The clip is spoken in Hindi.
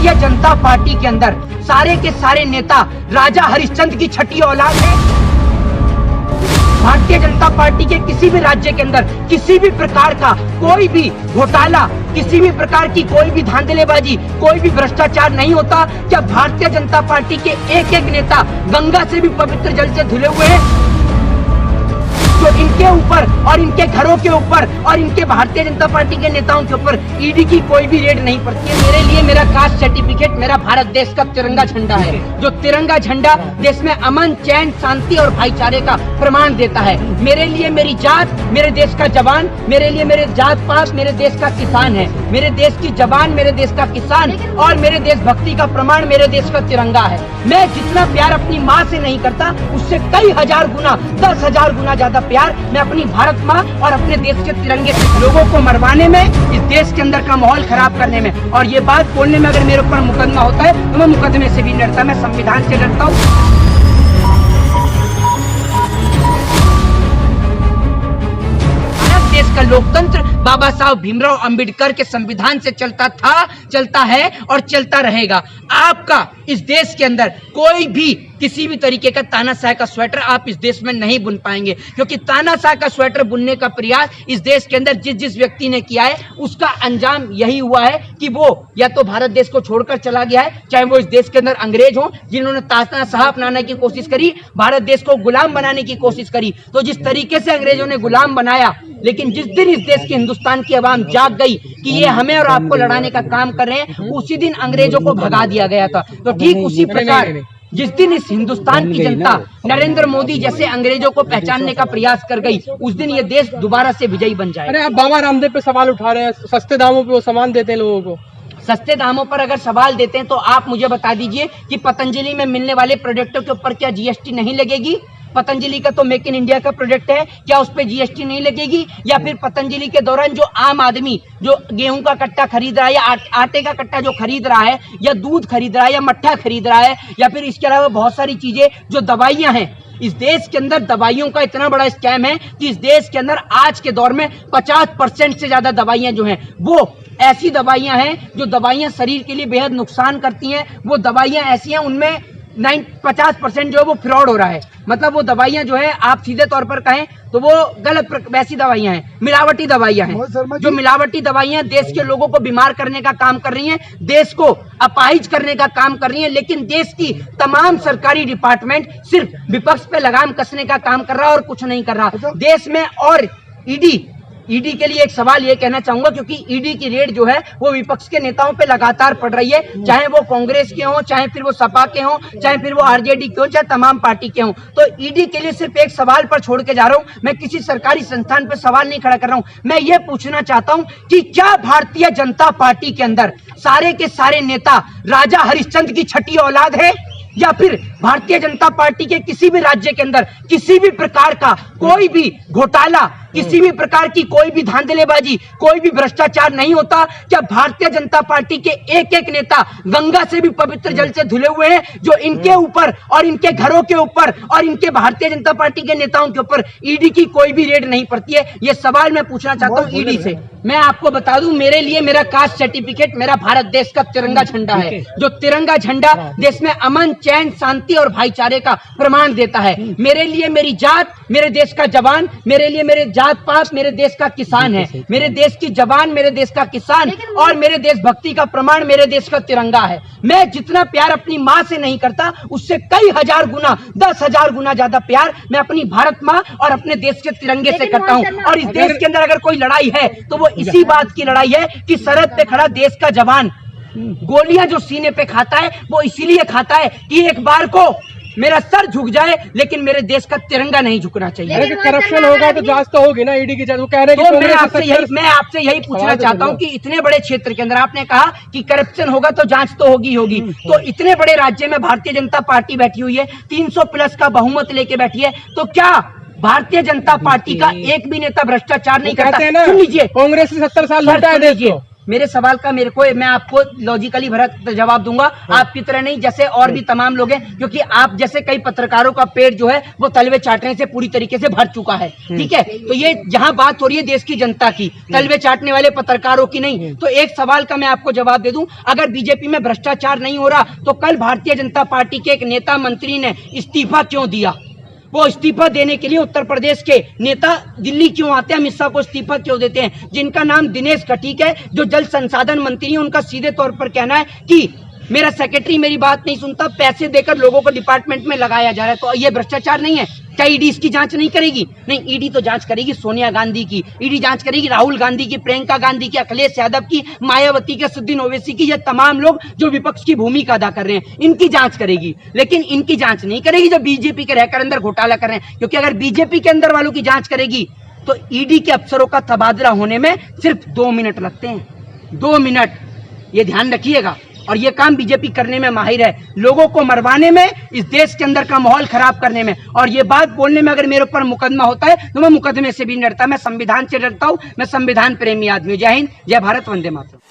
भारतीय जनता पार्टी के अंदर सारे के सारे नेता राजा हरिश्चंद्र की छठी औलाद है। भारतीय जनता पार्टी के किसी भी राज्य के अंदर किसी भी प्रकार का कोई भी घोटाला, किसी भी प्रकार की कोई भी धांधलेबाजी, कोई भी भ्रष्टाचार नहीं होता। क्या भारतीय जनता पार्टी के एक एक नेता गंगा से भी पवित्र जल से धुले हुए हैं? तो इनके ऊपर और इनके घरों के ऊपर और इनके भारतीय जनता पार्टी के नेताओं के ऊपर ईडी की कोई भी रेड नहीं पड़ती है। मेरे लिए मेरा कास्ट सर्टिफिकेट मेरा भारत देश का तिरंगा झंडा है, जो तिरंगा झंडा देश में अमन, चैन, शांति और भाईचारे का प्रमाण देता है। मेरे लिए मेरी जात, मेरे देश का जवान, मेरे लिए मेरे जात पात, मेरे देश का किसान है। मेरे देश की जवान, मेरे देश का किसान और मेरे देशभक्ति का प्रमाण मेरे देश का तिरंगा है। मैं जितना प्यार अपनी माँ से नहीं करता, उससे कई हजार गुना, 10,000 गुना ज्यादा प्यार मैं अपनी भारत माँ और अपने देश के तिरंगे से। लोगों को मरवाने में, इस देश के अंदर का माहौल खराब करने में और ये बात बोलने में अगर मेरे ऊपर मुकदमा होता है तो मैं मुकदमे से भी लड़ता, मैं संविधान से लड़ता हूँ। देश का लोकतंत्र बाबा साहब भीमराव अंबेडकर के संविधान से चलता था, चलता है और चलता रहेगा। आपका इस देश के अंदर कोई भी किसी भी तरीके का तानाशाह का स्वेटर आप इस देश में नहीं बुन पाएंगे, क्योंकि तानाशाह का स्वेटर बुनने का प्रयास इस देश के अंदर जिस जिस व्यक्ति ने किया है उसका अंजाम यही हुआ है कि वो या तो भारत देश को छोड़कर चला गया है, चाहे वो इस देश के अंदर अंग्रेज हो जिन्होंने तानाशाह अपनाने की कोशिश करी, भारत देश को गुलाम बनाने की कोशिश करी। तो जिस तरीके से अंग्रेजों ने गुलाम बनाया, लेकिन जिस दिन इस देश की हिंदुस्तान की आवाम जाग गई कि ये हमें और आपको लड़ाने का काम कर रहे हैं, उसी दिन अंग्रेजों को भगा दिया गया था। तो ठीक उसी प्रकार जिस दिन इस हिंदुस्तान की जनता नरेंद्र मोदी जैसे अंग्रेजों को पहचानने का प्रयास कर गई, उस दिन ये देश दोबारा से विजयी बन जाएगा। अरे आप बाबा रामदेव पे सवाल उठा रहे हैं, सस्ते दामों पे वो सामान देते हैं लोगों को। सस्ते दामों पर अगर सवाल देते हैं तो आप मुझे बता दीजिए कि पतंजलि में मिलने वाले प्रोडक्टों के ऊपर क्या जीएसटी नहीं लगेगी? पतंजलि का तो मेक इन इंडिया का प्रोडक्ट है, क्या उस पे जीएसटी नहीं लगेगी? या फिर पतंजलि के दौरान जो आम आदमी जो गेहूं का कट्टा खरीद रहा है या आटे का कट्टा जो खरीद रहा है या दूध खरीद रहा है या मट्ठा खरीद रहा है या फिर इसके अलावा बहुत सारी चीजें जो दवाइयां हैं, इस देश के अंदर दवाइयों का इतना बड़ा स्कैम है कि इस देश के अंदर आज के दौर में 50% से ज्यादा दवाइयां जो हैं वो ऐसी दवाइयां हैं जो दवाइयां शरीर के लिए बेहद नुकसान करती हैं। वो दवाइयां ऐसी हैं उनमें 50% जो है वो फ्रॉड हो रहा है। मतलब वो दवाइयां जो है आप सीधे तौर पर कहें तो वो गलत वैसी दवाइयां हैं, मिलावटी दवाइयां हैं। जो मिलावटी दवाइयां देश के लोगों को बीमार करने का काम कर रही हैं, देश को अपाहिज करने का काम कर रही हैं, लेकिन देश की तमाम सरकारी डिपार्टमेंट सिर्फ विपक्ष पे लगाम कसने का काम कर रहा है और कुछ नहीं कर रहा देश में। और ईडी के लिए एक सवाल ये कहना चाहूंगा, क्योंकि ईडी की रेड जो है वो विपक्ष के नेताओं पे लगातार पड़ रही है, चाहे वो कांग्रेस के हों, चाहे फिर वो सपा के हों, चाहे फिर वो आरजेडी के हों, चाहे तमाम पार्टी के हों। तो ईडी के लिए सिर्फ एक सवाल पर छोड़ के जा रहा हूं। मैं किसी सरकारी संस्थान पे सवाल नहीं खड़ा कर रहा हूं। मैं ये पूछना चाहता हूं कि क्या भारतीय जनता पार्टी के अंदर सारे के सारे नेता राजा हरिश्चंद्र की छठी औलाद है? या फिर भारतीय जनता पार्टी के किसी भी राज्य के अंदर किसी भी प्रकार का कोई भी घोटाला, किसी भी प्रकार की कोई भी धांधलेबाजी, कोई भी भ्रष्टाचार नहीं होता? क्या भारतीय जनता पार्टी के एक एक नेता गंगा से भी पवित्र जल से धुले हुए हैं, जो इनके ऊपर और इनके घरों के ऊपर और इनके भारतीय जनता पार्टी के नेताओं के ऊपर ईडी की कोई भी रेड नहीं पड़ती है? ये सवाल मैं पूछना चाहता हूँ ईडी से। मैं आपको बता दूं, मेरे लिए मेरा कास्ट सर्टिफिकेट मेरा भारत देश का तिरंगा झंडा है, जो तिरंगा झंडा देश में अमन, चैन, शांति और भाईचारे का प्रमाण देता है। मेरे लिए मेरी जात, मेरे देश का जवान, मेरे लिए मेरे जात पात, मेरे देश का किसान है। मेरे देश की जवान, मेरे देश का किसान और मेरे देशभक्ति का प्रमाण मेरे देश का तिरंगा है। मैं जितना प्यार अपनी माँ से नहीं करता, उससे कई हजार गुना, 10,000 गुना ज्यादा प्यार मैं अपनी भारत माँ और अपने देश के तिरंगे से करता हूँ। और इस देश के अंदर अगर कोई लड़ाई है तो वो इसी बात की लड़ाई है कि सरहद पे खड़ा देश का जवान गोलियां जो सीने पे खाता है वो इसीलिए खाता है कि एक बार को मेरा सर झुक जाए, लेकिन मेरे देश का तिरंगा नहीं झुकना चाहिए। अरे करप्शन होगा तो जांच तो होगी ना, ईडी की जांच। वो कह रहे हैं तो मैं आपसे यही पूछना चाहता हूं कि इतने बड़े क्षेत्र के अंदर आपने कहा कि करप्शन होगा तो जांच तो होगी होगी, तो इतने बड़े राज्य में भारतीय जनता पार्टी बैठी हुई है, 300+ का बहुमत लेके बैठी है, तो क्या भारतीय जनता पार्टी का एक भी नेता भ्रष्टाचार नहीं करता? सुन लीजिए, कांग्रेस ने 70 साल लूटा है देश को। मेरे सवाल का मैं आपको लॉजिकली भरा जवाब दूंगा, आपकी तरह नहीं जैसे और भी तमाम लोग हैं, क्योंकि आप जैसे कई पत्रकारों का पेट जो है वो तलवे चाटने से पूरी तरीके से भर चुका है। ठीक है, तो ये जहां बात हो रही है देश की जनता की, तलवे चाटने वाले पत्रकारों की नहीं। तो एक सवाल का मैं आपको जवाब दे दूं, अगर बीजेपी में भ्रष्टाचार नहीं हो रहा तो कल भारतीय जनता पार्टी के एक नेता मंत्री ने इस्तीफा क्यों दिया? वो इस्तीफा देने के लिए उत्तर प्रदेश के नेता दिल्ली क्यों आते हैं, अमित शाह को इस्तीफा क्यों देते हैं? जिनका नाम दिनेश कटीक है, जो जल संसाधन मंत्री है, उनका सीधे तौर पर कहना है कि मेरा सेक्रेटरी मेरी बात नहीं सुनता, पैसे देकर लोगों को डिपार्टमेंट में लगाया जा रहा है। तो ये भ्रष्टाचार नहीं है? क्या ईडी इसकी जांच नहीं करेगी? नहीं, ईडी तो जांच करेगी सोनिया गांधी की, ईडी जांच करेगी राहुल गांधी की, प्रियंका गांधी की, अखिलेश यादव की, मायावती के, सुद्दीन ओवैसी की, ये तमाम लोग जो विपक्ष की भूमिका अदा कर रहे हैं, इनकी जांच करेगी। लेकिन इनकी जांच नहीं करेगी जो बीजेपी के रहकर अंदर घोटाला कर रहे हैं, क्योंकि अगर बीजेपी के अंदर वालों की जांच करेगी तो ईडी के अफसरों का तबादला होने में सिर्फ 2 मिनट लगते हैं। 2 मिनट, ये ध्यान रखिएगा। और ये काम बीजेपी करने में माहिर है, लोगों को मरवाने में, इस देश के अंदर का माहौल खराब करने में। और ये बात बोलने में अगर मेरे ऊपर मुकदमा होता है तो मैं मुकदमे से भी नहीं डरता, मैं संविधान से डरता हूं, मैं संविधान प्रेमी आदमी हूं। जय हिंद, जय भारत, वंदे मातरम।